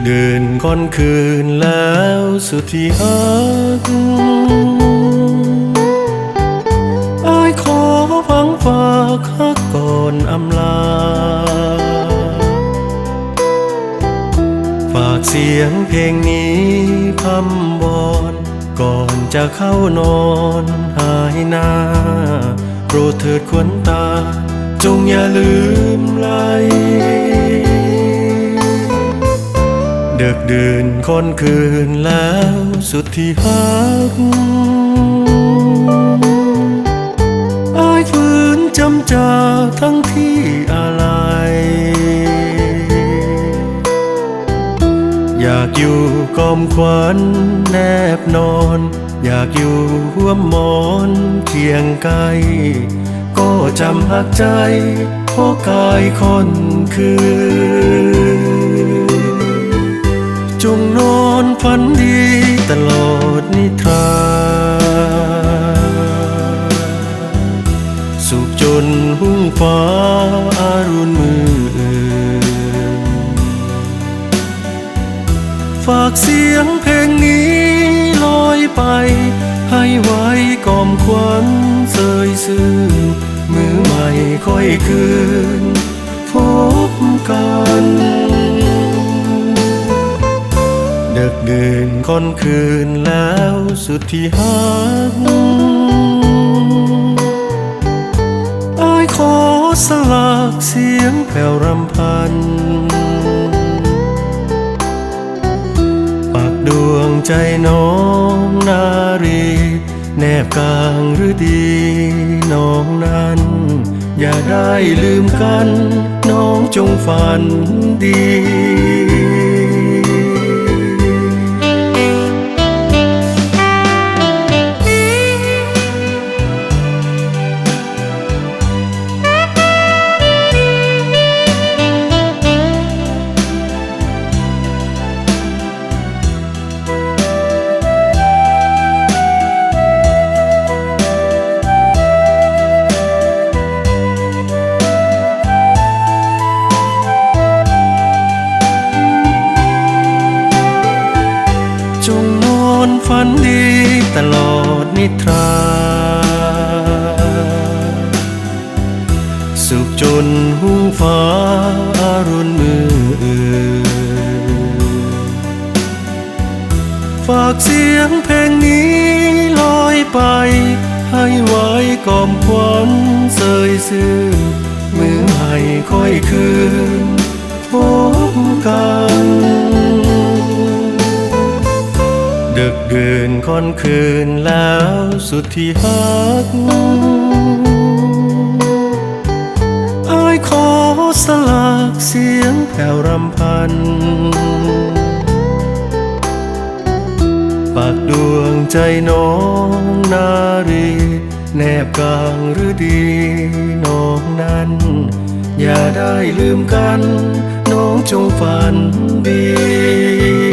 เดินค่อนคืนแล้วสุดที่ฮักอ้ายขอพังฝากฮักก่อนอำลาฝากเสียงเพลงนี้พำวอนก่อนจะเข้านอนหายหน้าโปรดเถิดขวัญตาจงอย่าลืมไหลเดึกดื่นค่อนคืนแล้วสุดที่ฮักอ้ายฝืนจำจากทั้งที่อะไรอยากอยู่กอมขวัญแนบนอนอยากอยู่ร่วมหมอนเคียงไกลก็จำหักใจเพราะกายคนคือจงนอนฝันดีตลอดนิทราสุขจนหุ้งฟ้าอารุณมือฝากเสียงเพลงนี้ลอยไปให้ไว้กอมขวัญเสยซื่อมือใหม่ค่อยคืนพบกันเดึกดื่นค่อนคืนแล้วสุดที่ฮักอ้ายขอสลักเสียงแผ่วรำพันปักดวงใจน้องนารีแนบกลางฤดีน้องนั้นอย่าได้ลืมกันน้องจงฝันดีจงนอนฝันดีตลอดนิทราสุขจนหุ้งฟ้าอารุณมือฝากเสียงเพลงนี้ลอยไปให้ไว้กอมขวัญเสยซื่อมือให้ค่อยคืนพบกันเดึกดื่นค่อนคืนแล้วสุดที่ฮักอ้ายขอสลักเสียงแผ่วรำพันปากดวงใจน้องนารีแนบกลางฤดีน้องนั้นอย่าได้ลืมกันน้องจงฝันดี